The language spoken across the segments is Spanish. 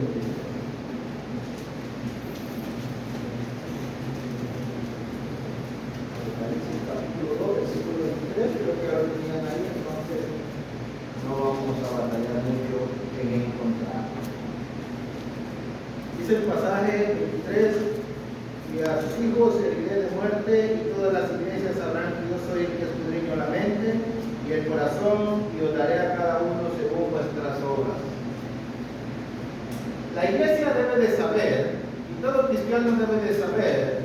Apocalipsis capítulo 2, versículo 23, creo que lo tenían ahí, entonces no vamos a batallar mucho en encontrar. Dice el pasaje 23, y a sus hijos heriré de muerte, y todas las iglesias sabrán que yo soy el que escudriño la mente y el corazón, y os daré a cada uno según vuestras obras. La iglesia debe de saber, y todo cristiano debe de saber,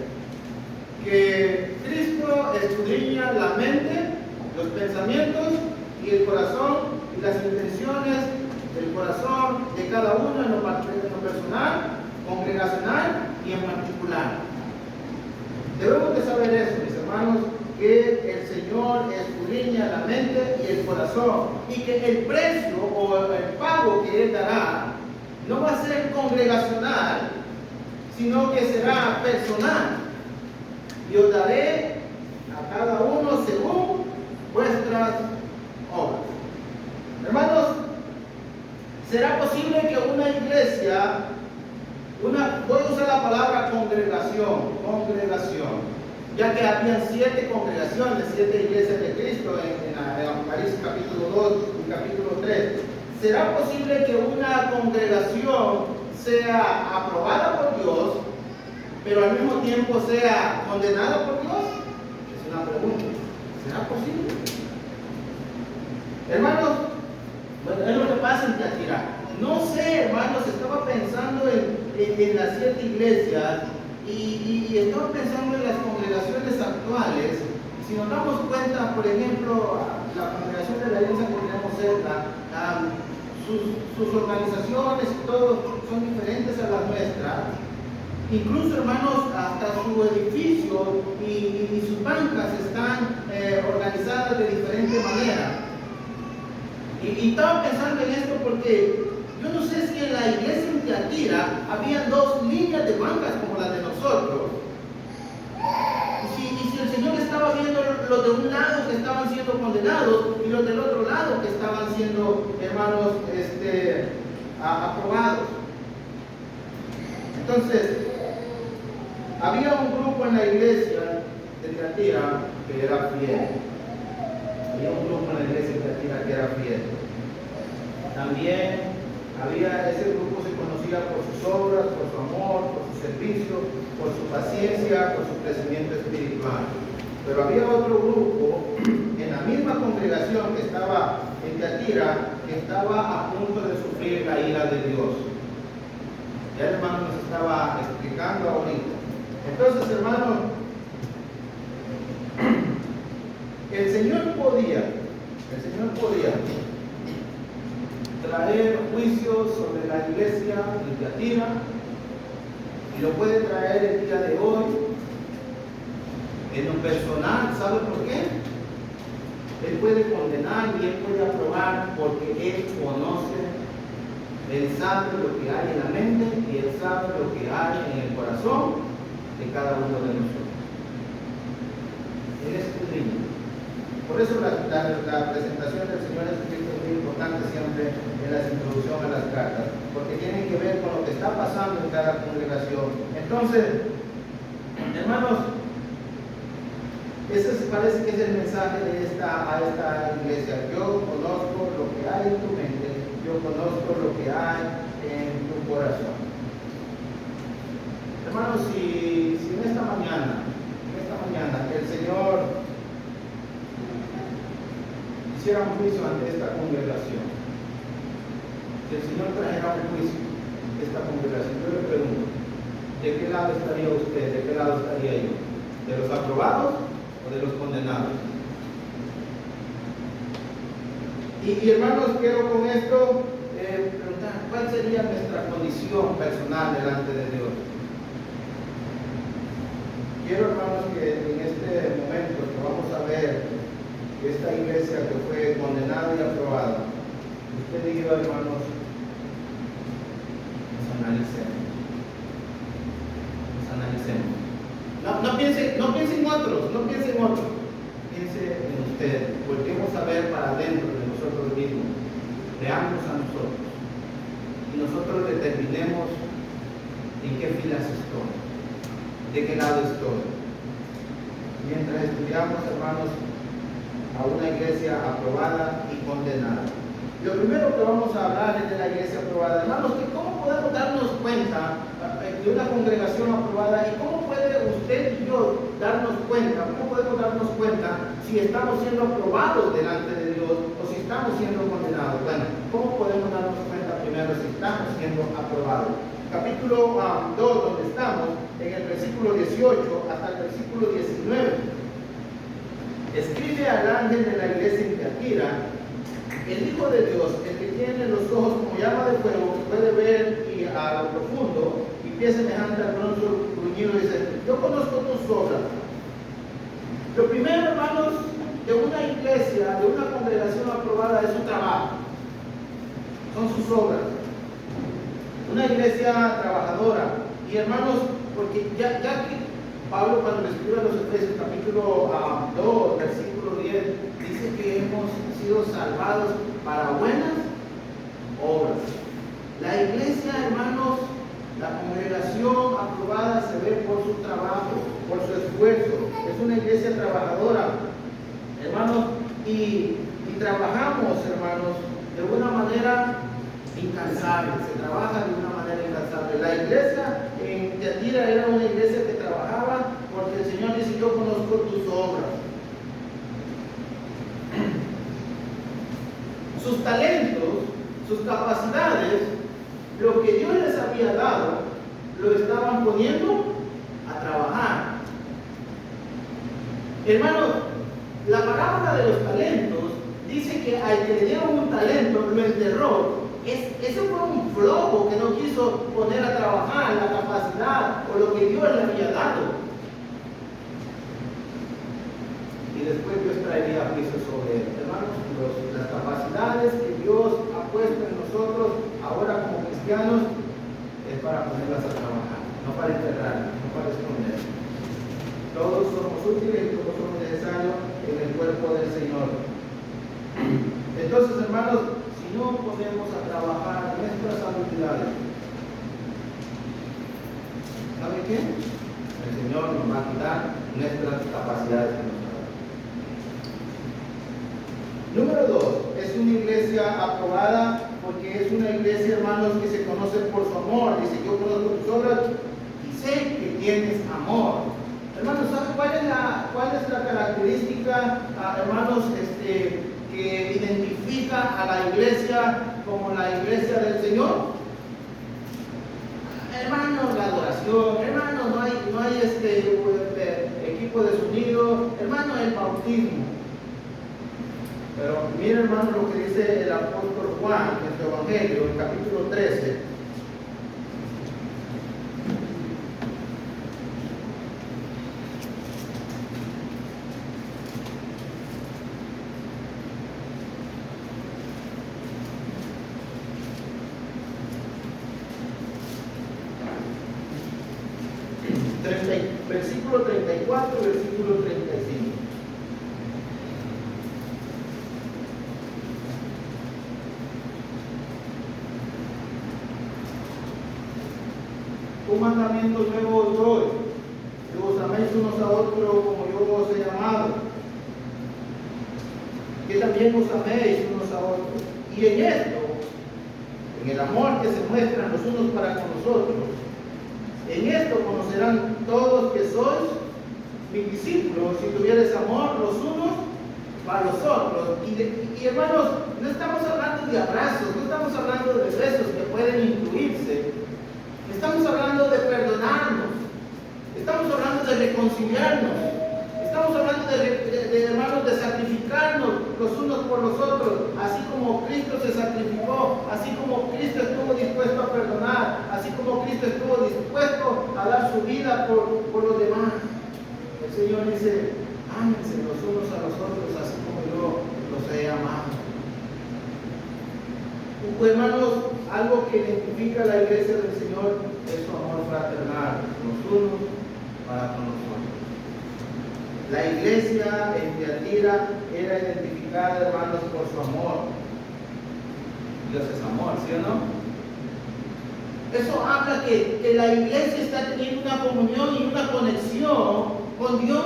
que Cristo escudriña la mente, los pensamientos y el corazón y las intenciones del corazón de cada uno en lo personal, congregacional y en particular. Debemos de saber eso, mis hermanos, que el Señor escudriña la mente y el corazón, y que el precio o el pago que Él dará no va a ser congregacional, sino que será personal. Y os daré a cada uno según vuestras obras. Hermanos, ¿será posible que una iglesia, voy a usar la palabra congregación, ya que habían 7 congregaciones, 7 iglesias de Cristo en Apocalipsis capítulo 2 y capítulo 3? ¿Será posible que una congregación sea aprobada por Dios, pero al mismo tiempo sea condenada por Dios? Es una pregunta. ¿Será posible? Hermanos, bueno, es lo que pasa en Tiatira. No sé, hermanos, estaba pensando en las 7 iglesias y estaba pensando en las congregaciones actuales. Si nos damos cuenta, por ejemplo, la congregación de la iglesia que tenemos cerca, sus organizaciones y todo son diferentes a las nuestras. Incluso, hermanos, hasta su edificio y sus bancas están organizadas de diferente manera. Y estaba pensando en esto porque yo no sé si en la iglesia en Tiatira habían 2 líneas de bancas como las de nosotros. Y si el Señor estaba viendo los de un lado que estaban siendo condenados y los del otro lado que estaban siendo, hermanos, aprobados. Entonces, había un grupo en la iglesia de Tiatira que era fiel. Había un grupo en la iglesia de Tiatira que era fiel. También ese grupo se conocía por sus obras, por su amor, por su servicio, por su paciencia, por su crecimiento espiritual. Pero había otro grupo en la misma congregación que estaba en Tiatira que estaba a punto de sufrir la ira de Dios. Ya el hermano nos estaba explicando ahorita. Entonces, hermano, el Señor podía traer juicio sobre la iglesia de Tiatira, y lo puede traer el día de hoy en lo personal. ¿Sabe por qué? Él puede condenar y Él puede aprobar, porque Él conoce, Él sabe lo que hay en la mente y Él sabe lo que hay en el corazón de cada uno de nosotros. Él escudriña. Por eso la presentación del Señor Jesucristo es muy importante siempre en la introducción a las cartas, porque tienen que ver con lo que está pasando en cada congregación. Entonces, hermanos, ese parece que es el mensaje a esta iglesia. Yo conozco lo que hay en tu mente, yo conozco lo que hay en tu corazón. Hermanos, si en esta mañana el Señor hiciera un juicio ante esta congregación, si el Señor trajera un juicio ante esta congregación, yo le pregunto, ¿de qué lado estaría usted? ¿De qué lado estaría yo? ¿De los aprobados o de los condenados? Y hermanos, quiero con esto preguntar, ¿cuál sería nuestra condición personal delante de Dios? Quiero, hermanos, que en este momento que vamos a ver esta iglesia que fue condenada y aprobada, usted y yo, hermanos, nos analicemos. No piense en otros, piense en usted. Volvemos a ver para adentro de nosotros mismos, veamos a nosotros y y nosotros determinemos en qué filas estoy, de qué lado estoy. Mientras estudiamos, hermanos, a una iglesia aprobada y condenada. Lo primero que vamos a hablar es de la iglesia aprobada. Hermanos, ¿cómo podemos darnos cuenta de una congregación aprobada? ¿Y cómo puede usted y yo darnos cuenta? ¿Cómo podemos darnos cuenta si estamos siendo aprobados delante de Dios o si estamos siendo condenados? Bueno, ¿cómo podemos darnos cuenta primero si estamos siendo aprobados? Capítulo 2, donde estamos, en el versículo 18 hasta el versículo 19. Escribe al ángel de la iglesia en Tiatira: el Hijo de Dios, el que tiene los ojos como llama de fuego, que puede ver y a lo profundo, y pie semejante al bronce bruñido, dice: yo conozco tus obras. Lo primero, hermanos, de una iglesia, de una congregación aprobada, es su trabajo, son sus obras. Una iglesia trabajadora. Y hermanos, porque ya que Pablo, cuando le escribe a los Efesios, capítulo 2, versículo 10, dice que hemos sido salvados para buenas obras. La iglesia, hermanos, la congregación aprobada se ve por su trabajo, por su esfuerzo. Es una iglesia trabajadora, hermanos, y trabajamos, hermanos, de una manera incansable. Se trabaja de una manera incansable. La iglesia en Tiatira era una iglesia que trabajaba porque el Señor dice: yo conozco tus obras. Sus talentos, sus capacidades, lo que Dios les había dado, lo estaban poniendo a trabajar. Hermanos, la parábola de los talentos dice que al que le dieron un talento lo enterró. Ese fue un flojo que no quiso poner a trabajar la capacidad o lo que Dios le había dado. Y después Dios traería juicio sobre él. Hermanos, las capacidades que Dios ha puesto en nosotros ahora como cristianos es para ponerlas a trabajar, no para enterrar, no para esconder. Todos somos útiles y todos somos necesarios en el cuerpo del Señor. Entonces, hermanos, si no ponemos a trabajar nuestras habilidades, ¿sabe qué? El Señor nos va a quitar nuestras capacidades que nos da. Número 2, es una iglesia aprobada porque es una iglesia, hermanos, que se conoce por su amor. Dice: yo conozco tus obras y sé que tienes amor. Hermanos, ¿saben cuál es la característica, hermanos, que identifica a la iglesia como la iglesia del Señor? Hermanos, la adoración. Hermanos, no hay equipo de sonido. Hermanos, el bautismo. Pero miren, hermanos, lo que dice el apóstol Juan en su Evangelio, en capítulo 13. Versículo 34 y versículo 35. Un mandamiento nuevo os doy, que os améis unos a otros como yo os he amado, que también os améis unos a otros. Y en esto, en el amor que se muestran los unos para con los otros, en esto conocerán todos que sois mis discípulos, si tuvieres amor los unos para los otros. Y hermanos, no estamos hablando de abrazos, no estamos hablando de besos que pueden incluirse. Estamos hablando de perdonarnos, estamos hablando de reconciliarnos, estamos hablando de hermanos, de sacrificarnos los unos por los otros, así como Cristo se sacrificó, así como Cristo estuvo dispuesto a perdonar, así como Cristo estuvo dispuesto a dar su vida por los demás. El Señor dice: ámense los unos a los otros, así como yo los he amado. Hermanos, algo que identifica a la iglesia del Señor es su amor fraternal, los unos para con los otros. La iglesia en Tiatira era identificada, hermanos, por su amor. Dios es amor, ¿sí o no? Eso habla que la iglesia está teniendo una comunión y una conexión con Dios,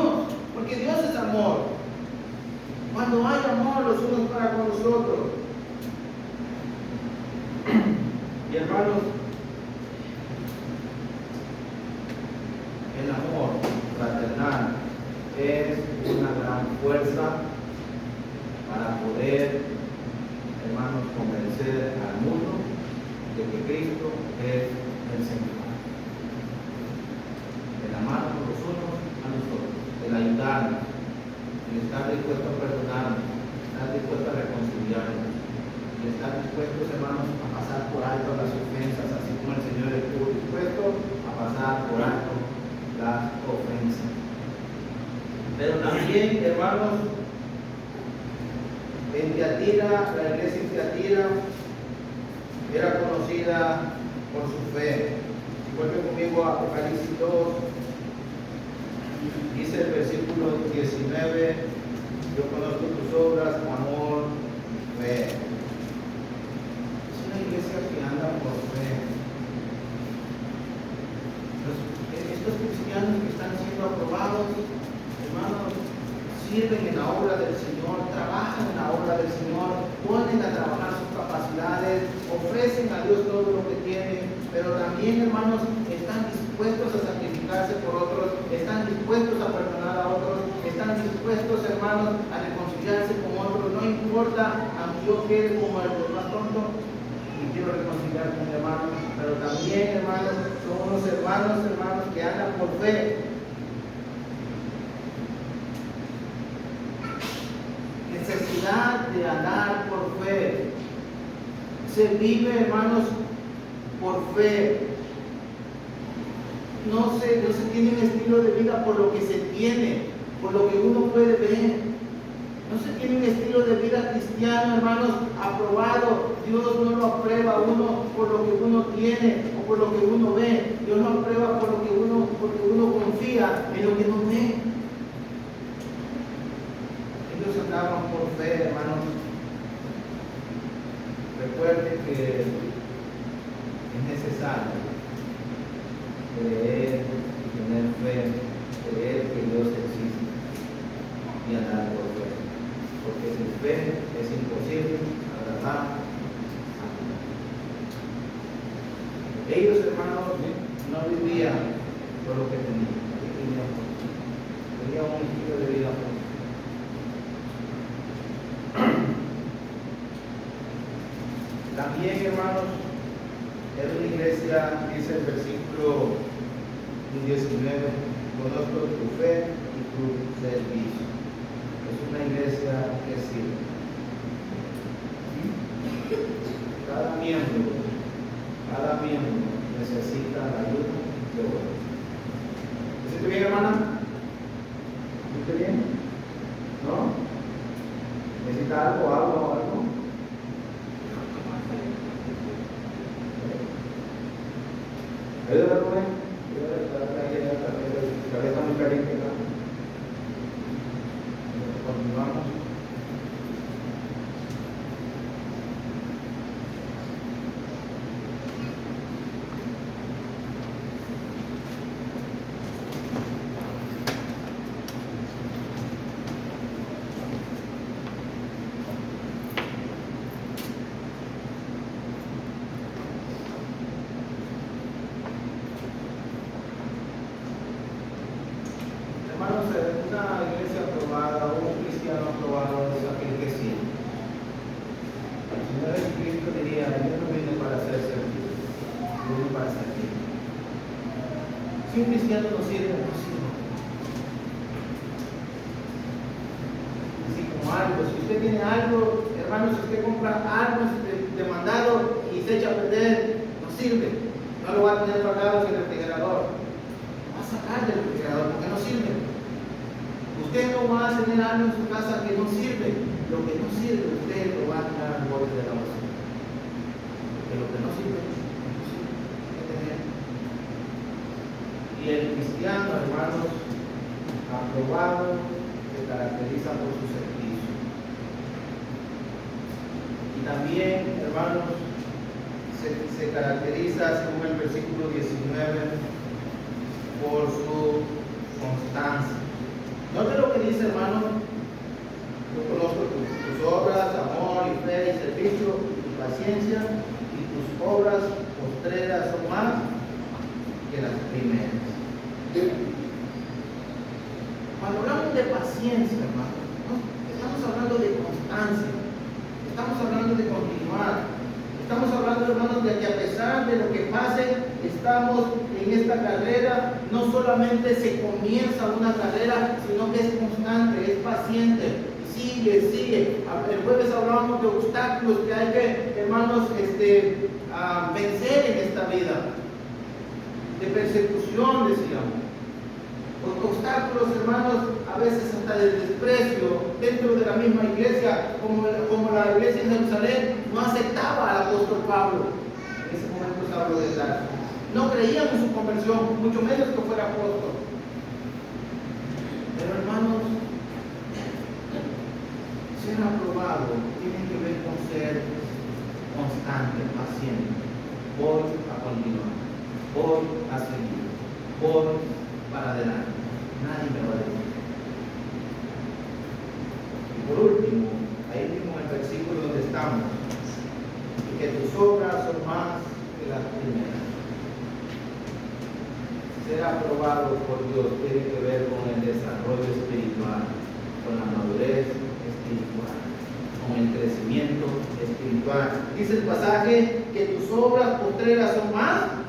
porque Dios es amor. Cuando hay amor los unos para con los otros. Y hermanos, el amor fraternal es una gran fuerza para poder, hermanos, convencer al mundo de que Cristo es el Señor. El amarnos los unos a los otros, el ayudarnos, el estar dispuesto a perdonarnos, estar dispuesto a reconciliarnos, el estar dispuestos, hermanos, a pasar por alto las ofensas, así como el Señor estuvo dispuesto a pasar por alto las ofensas. Pero también, hermanos, en Tiatira, la iglesia en Tiatira era conocida por su fe. Si vuelve conmigo a Apocalipsis 2, dice el versículo 19: yo conozco tus obras, amor, fe. Es una iglesia que anda por fe. Estos cristianos que están siendo aprobados, hermanos, sirven en la obra del Señor, trabajan en la obra del Señor, ponen a trabajar sus capacidades, ofrecen a Dios todo lo que tienen, pero también, hermanos, están dispuestos a sacrificarse por otros, están dispuestos a perdonar a otros, están dispuestos, hermanos, a reconciliarse con otros. No importa, aunque yo quede como el más tonto y quiero reconciliar con mi hermano, pero también, hermanos, son unos hermanos, que andan por fe. Necesidad de andar por fe. Se vive, hermanos, por fe. No se tiene un estilo de vida por lo que se tiene, por lo que uno puede ver. No se tiene un estilo de vida cristiano, hermanos, aprobado. Dios no lo aprueba a uno por lo que uno tiene o por lo que uno ve. Dios lo aprueba por lo que porque uno confía en lo que no ve. Ellos andaban por fe, hermanos. Recuerden que es necesario creer y tener fe, creer que Dios existe y andar por fe. Porque sin fe es imposible agradar a Dios. Ellos, hermanos, no vivían por lo que tenían, tenían un estilo de vida por. También, hermanos, era una iglesia, dice el versículo 19, conozco tu fe y tu servicio. Es una iglesia que sirve. Cada miembro necesita la ayuda de otro. ¿Me siente bien, hermana? ¿Me siente bien? ¿No? ¿Necesita algo o algo? Ayúdame, Rubén. La cabeza muy caliente, ¿no? Continuamos. Hermanos, una iglesia aprobada, un cristiano aprobado es aquel que sirve. El Señor Jesucristo diría: yo no vine para ser servido, vine para servir. Si un cristiano no sirve, no sirve. Así como algo, si usted tiene algo, hermanos, si usted compra algo de mandado y se echa a perder, no sirve. No lo va a tener guardado en el refrigerador. Lo va a sacar del refrigerador porque no sirve. Usted no va a tener algo en su casa que no sirve. Lo que no sirve, usted lo va a tirar al borde de la basura. Porque lo que no sirve, no sirve. Hay que tener. Y el cristiano, hermanos, aprobado, se caracteriza por su servicio. Y también, hermanos, se caracteriza, según el versículo 19, por su constancia. Note lo que dice, hermano. Yo conozco tus obras, amor y fe y servicio y paciencia, y tus obras postreras son más que las primeras. Cuando hablamos de paciencia, hermano, ¿no? Estamos hablando de constancia, estamos hablando de continuar, estamos hablando, hermanos, de que a pesar de lo que pase, estamos en esta carrera. No solamente se comienza una carrera, sino que es constante, es paciente. Sigue. El jueves hablábamos de obstáculos que hay que, hermanos, vencer en esta vida. De persecución, decíamos. Obstáculos, hermanos, a veces hasta del desprecio dentro de la misma iglesia, como la iglesia en Jerusalén no aceptaba al apóstol Pablo. En ese momento se habló de Tarso. No creían en su conversión, mucho menos que fuera apóstol. Pero, hermanos, ser aprobado tiene que ver con ser constante, paciente. Voy a continuar, voy a seguir, voy para adelante. Nadie me va a decir. Y por último, ahí mismo en el versículo donde estamos, y que tus obras son más que las primeras. Ser aprobado por Dios tiene que ver con el desarrollo espiritual, con la madurez espiritual, con el crecimiento espiritual. Dice el pasaje que tus obras postreras son más.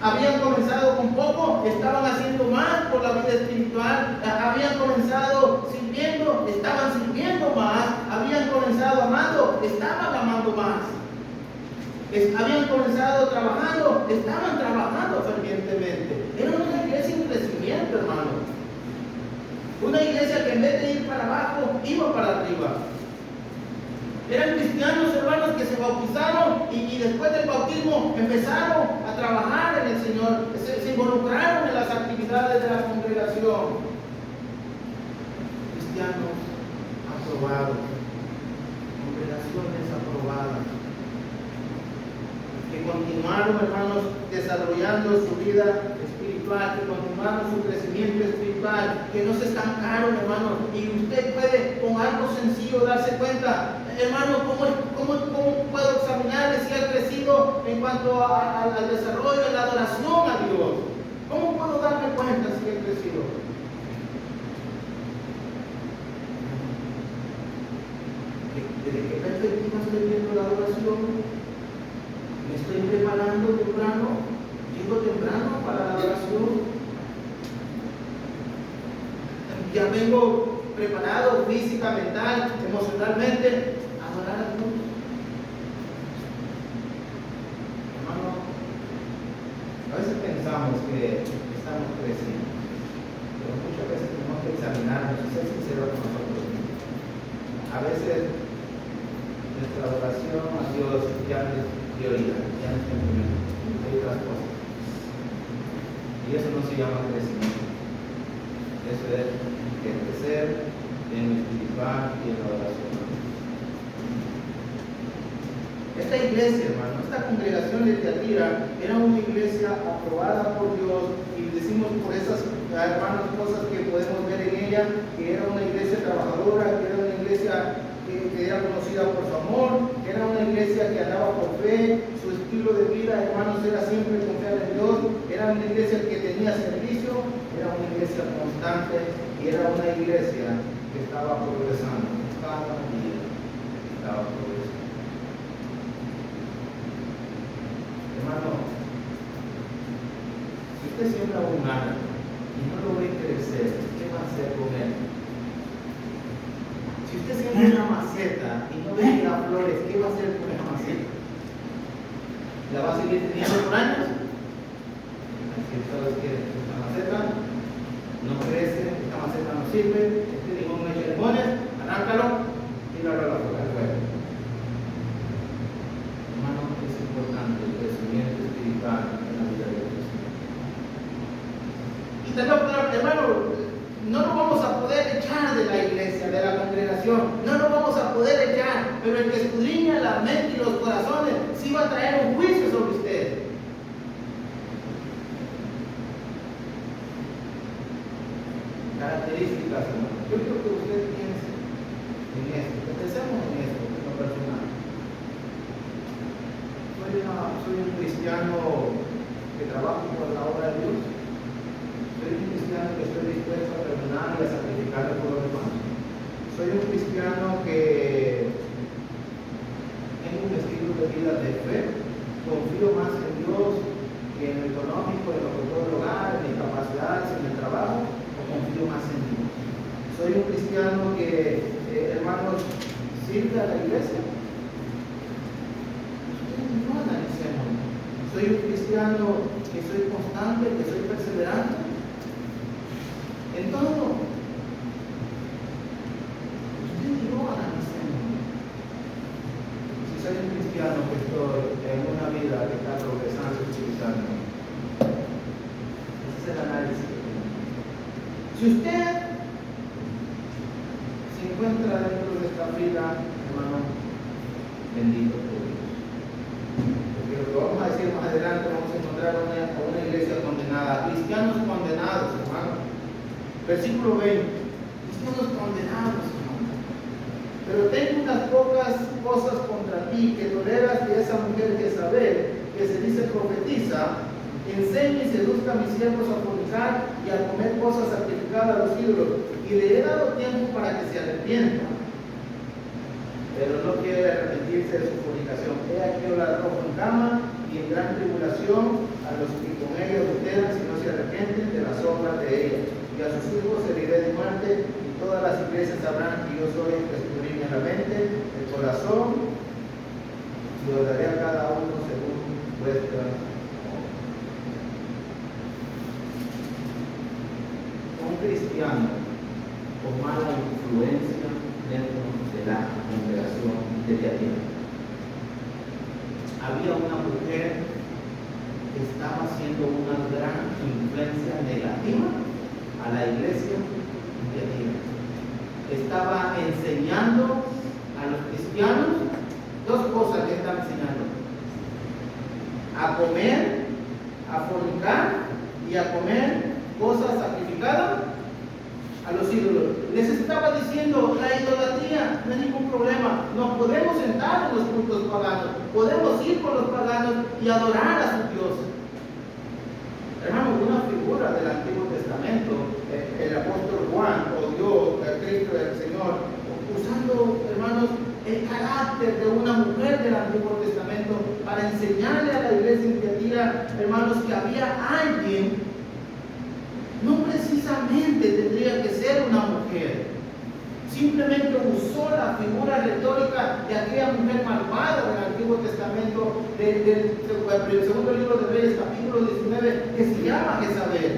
Habían comenzado con poco, estaban haciendo más por la vida espiritual. Habían comenzado sirviendo, estaban sirviendo más. Habían comenzado amando, estaban amando más. Habían comenzado trabajando, estaban trabajando fervientemente. Era una iglesia en crecimiento, hermano. Una iglesia que en vez de ir para abajo, iba para arriba. Eran cristianos, hermanos, que se bautizaron y después del bautismo empezaron a trabajar en el Señor, se involucraron en las actividades de la congregación. Cristianos aprobados, congregaciones aprobadas, que continuaron, hermanos, desarrollando su vida espiritual, que continuaron su crecimiento espiritual, que no se estancaron, hermanos. Y usted puede, con algo sencillo, darse cuenta, hermano, ¿cómo puedo examinar si ha crecido en cuanto al desarrollo, en la adoración a Dios? ¿Cómo puedo darme cuenta si he crecido? ¿Desde qué perspectiva estoy viendo la adoración? ¿Me estoy preparando temprano? ¿Llego temprano para la adoración? ¿Ya vengo preparado física, mental, emocionalmente a adorar a Dios? Hermano, a veces pensamos que estamos creciendo, pero muchas veces tenemos que examinarnos y ser sinceros con nosotros mismos. A veces nuestra adoración a Dios ya no es prioridad, ya no es sentimiento, hay otras cosas. Y eso no se llama crecimiento. Eso es crecer en lo espiritual y en la oración. Esta iglesia, hermano, esta congregación de Tiatira era una iglesia aprobada por Dios, y decimos por esas, hermanos, cosas que podemos ver en ella, que era una iglesia trabajadora, que era una iglesia que era conocida por su amor, que era una iglesia que andaba por fe. Su estilo de vida, hermanos, era siempre confiar en Dios. Era una iglesia que tenía servicio, era una iglesia constante, y era una iglesia que estaba progresando cada día, estaba progresando. Hermano, si usted siembra un árbol y no lo ve crecer, ¿qué va a hacer con él? Si usted siembra una maceta y no ve que da flores, ¿qué va a hacer con esa maceta? ¿La va a seguir teniendo por años? ¿Sabes qué? Esta maceta no crece, esta maceta no sirve, este limón no echa limones, arráncalo y lo hará afuera. Hermano, es importante el crecimiento espiritual en la vida de Dios. Y también, hermano, no nos vamos a poder echar de la iglesia, de la congregación, no nos vamos a poder echar, pero el que escudriña la mente y los corazones sí iba a traer un juicio sobre usted. Características, hermano. Yo quiero que usted piense en esto, que pensemos en esto, en lo personal. Soy un cristiano que trabaja por la obra de Dios. Soy un cristiano que estoy dispuesto a perdonar y a sacrificarle por los demás. Soy un cristiano que tengo un estilo de vida de fe. Confío más en Dios que en lo económico, en lo que puedo lograr, en mis capacidades, en el trabajo. Confío más en Dios. Soy un cristiano que, hermanos, sirve a la iglesia. No analicemos. Soy un cristiano que soy constante, que soy perseverante. En todo. Usted y yo analicemos. Si soy un cristiano que estoy en una vida que está progresando espiritualmente. Ese es el análisis. Si usted se encuentra dentro de esta fila, hermano, bendito por Dios. Porque lo que vamos a decir más adelante, vamos a encontrar una iglesia condenada, cristianos condenados, hermano. Versículo 20, cristianos condenados, hermano. Pero tengo unas pocas cosas contra ti, que toleras que esa mujer Jezabel, que se dice profetiza, enseñe y seduzca a mis siervos a fornicar y a comer cosas sacrificadas a los ídolos, y le he dado tiempo para que se arrepienta, pero no quiere arrepentirse de su fornicación. He aquí yo la arrojo en cama y en gran tribulación a los que con ella adulteran, si no se arrepienten de las obras de ella, y a sus hijos heriré de muerte, y todas las iglesias sabrán que yo soy el que escudriña la mente, el corazón, y os daré a cada uno según vuestras. Cristiano con mala influencia dentro de la congregación de Tiatira. Había una mujer que estaba haciendo una gran influencia negativa a la iglesia de Tiatira. Estaba enseñando a los cristianos dos cosas que están enseñando: a comer, a fornicar y a comer cosas sacrificadas a los ídolos. Les estaba diciendo, la idolatría no es ningún problema. Nos podemos sentar en los cultos paganos, podemos ir con los paganos y adorar a sus dioses. Hermano, una figura del Antiguo Testamento, el apóstol Juan, o Dios, el Cristo del Señor, usando, hermanos, el carácter de una mujer del Antiguo Testamento para enseñarle a la iglesia en Tiatira, hermanos, que había alguien. No precisamente tendría que ser una mujer. Simplemente usó la figura retórica de aquella mujer malvada del Antiguo Testamento, del segundo libro de Reyes, capítulo 19, que se llama Jezabel.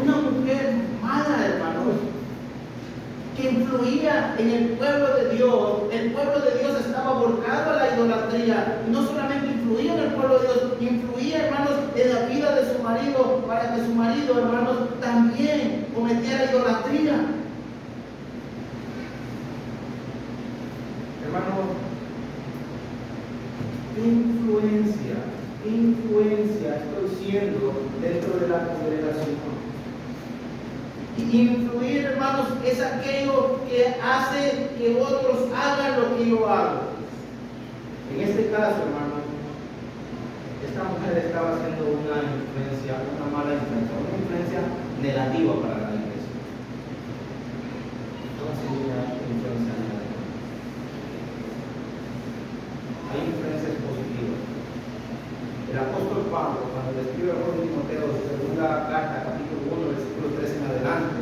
Una mujer mala, hermanos, que influía en el pueblo de Dios. El pueblo de Dios estaba volcado a la idolatría. Y no solamente influía en el pueblo de Dios, influía, hermanos, en la vida de su marido, para que su marido, hermanos, también cometiera idolatría. Hermanos, ¿qué influencia estoy siendo dentro de la congregación? Y influir, hermanos, es aquello que hace que otros hagan lo que yo hago. En este caso, hermanos, esta mujer estaba haciendo una influencia, una mala influencia, una influencia negativa para la iglesia. Estaba haciendo una influencia negativa. Hay influencias positivas. El apóstol Pablo, cuando le escribe a Timoteo, su segunda carta, capítulo 1, versículo 3 en adelante,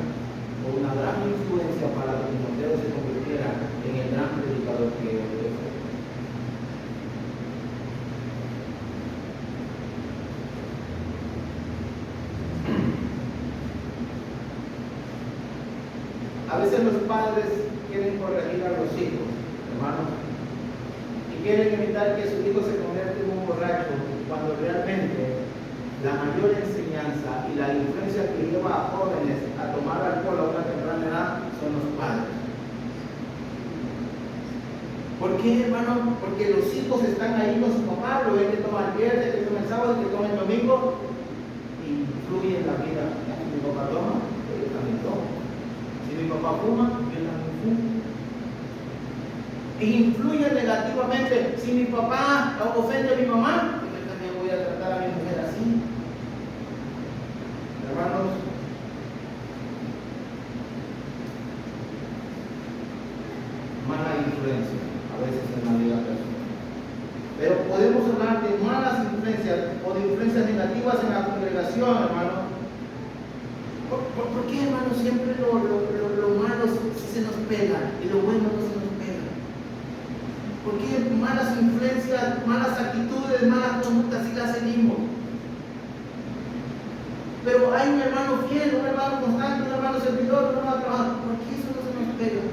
fue una gran influencia para que Timoteo se convirtiera en el gran predicador que él fue. A veces los padres quieren corregir a los hijos, hermanos, y quieren evitar que su hijo se convierta en un borracho, cuando realmente la mayor enseñanza y la influencia que lleva a jóvenes a tomar alcohol a una temprana edad son los padres. ¿Por qué, hermano? Porque los hijos están ahí con su papá, lo ven que toma el viernes, que toma el sábado, que toma el domingo, y influye en la vida. Si mi papá toma, yo también tomo. Si mi papá fuma, yo también fumo. Y influye negativamente. Si mi papá ofende a mi mamá, yo también voy a tratar a mi mujer así. Hermanos, mala influencia a veces en la vida personal. Pero podemos hablar de malas influencias o de influencias negativas en la congregación, hermano. ¿Por qué, hermano, siempre lo malo sí se nos pega y lo bueno no se nos pega? ¿Por qué malas influencias, malas actitudes, malas conductas sí las seguimos? Pero hay un hermano fiel, un hermano constante, un hermano servidor, un hermano trabajador. ¿Por qué eso no se nos pega?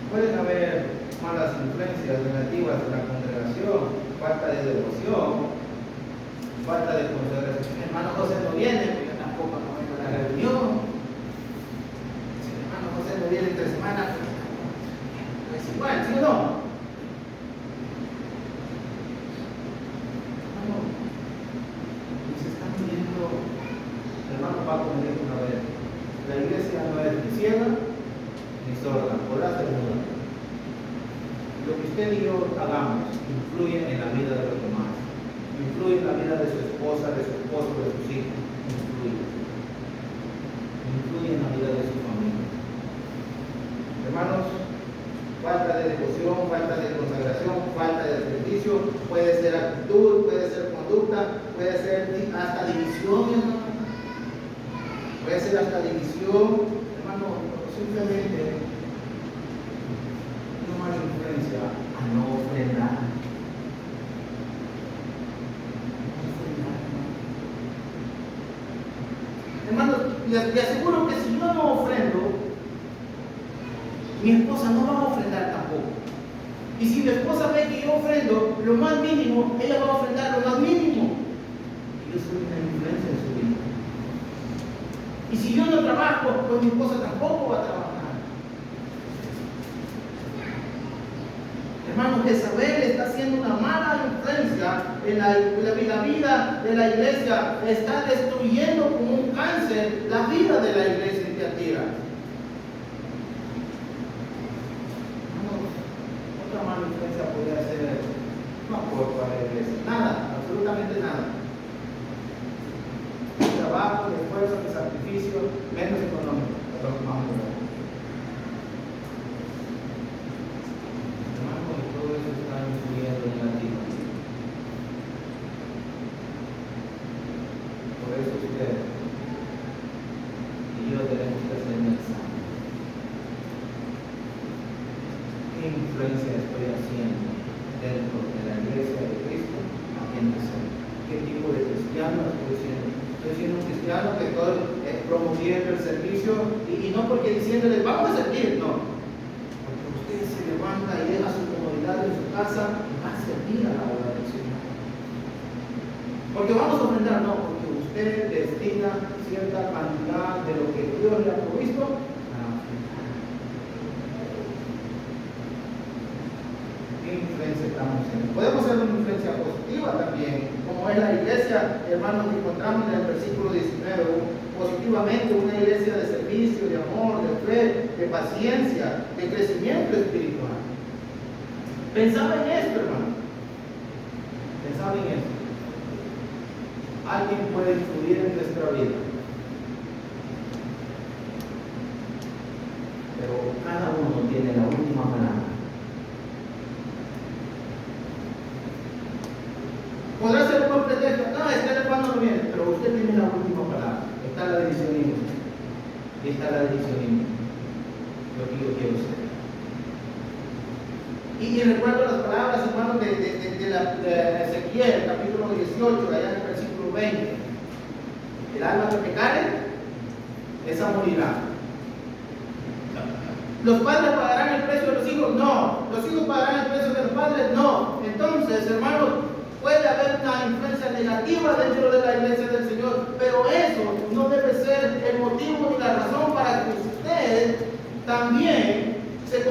Pueden haber malas influencias negativas en la congregación, falta de devoción, falta de consideración. El hermano José no viene, porque yo tampoco no vengo a la reunión. Si el hermano José no viene entre semanas, pues igual, ¿sí o no? Hermano, nos están viendo, el hermano Paco me dijo una vez, la iglesia no es ni ciega ni sorda, podrá ser muda. Lo que usted y yo hagamos influye en la vida de los demás, influye en la vida de su esposa, de su esposo, de sus hijos, influye en la vida de su familia. Hermanos, falta de devoción, falta de consagración, falta de servicio, puede ser actitud, puede ser conducta, puede ser hasta división, hermano. Puede ser hasta división, hermano. Simplemente una mala influencia a no ofrendar. Hermanos, le aseguro que si yo no ofrendo, mi esposa no va a ofrendar tampoco. Y si mi esposa ve que yo ofrendo lo más mínimo, ella va a ofrendar lo más mínimo. Y yo soy una influencia en su vida. Y si yo no trabajo, pues mi esposa tampoco va a trabajar. Hermano, Jezabel está haciendo una mala influencia en la vida de la iglesia. Está destruyendo como un cáncer la vida de la iglesia en Tiatira. Otra mala influencia podría ser no aporta a la iglesia. Nada, absolutamente nada. Trabajo, de esfuerzo, de sacrificio, menos económico. Hermano, y todo eso está influyendo negativo. Por eso usted y yo tenemos que hacer un examen. ¿Qué influencia estoy haciendo dentro de la iglesia de Cristo aquí en la zona? ¿Qué tipo de cristiano estoy siendo? Estoy siendo un cristiano que estoy promoviendo el servicio y no porque diciéndole vamos a servir, no. Porque usted se levanta y deja su comodidad en su casa y va a servir a la obra del Señor. Porque vamos a ofrendar, no, porque usted destina cierta cantidad de lo que Dios le ha provisto a ofrendar. ¿Qué influencia estamos haciendo? Podemos ser una influencia positiva también, como es la iglesia, hermanos, que encontramos en el versículo 19, positivamente una iglesia de servicio, de amor, de fe, de paciencia, de crecimiento espiritual. Pensaba en esto, hermano. Pensaba en esto. Alguien puede influir en nuestra vida, pero cada uno tiene la última palabra. Podrá ser un buen pretexto, no, es que el hermano no viene, pero usted tiene la última palabra. Está la divisionismo. Y está la divisionismo. Lo que yo quiero ser. Y recuerdo las palabras, hermanos, de Ezequiel, capítulo 18, allá en el versículo 20. El alma que pecare, esa morirá. ¿Los padres pagarán el precio de los hijos? No. ¿Los hijos pagarán el precio de los padres? No. Entonces, hermanos, puede haber una influencia negativa dentro de la iglesia del Señor, pero eso no debe ser el motivo ni la razón para que usted también se convierta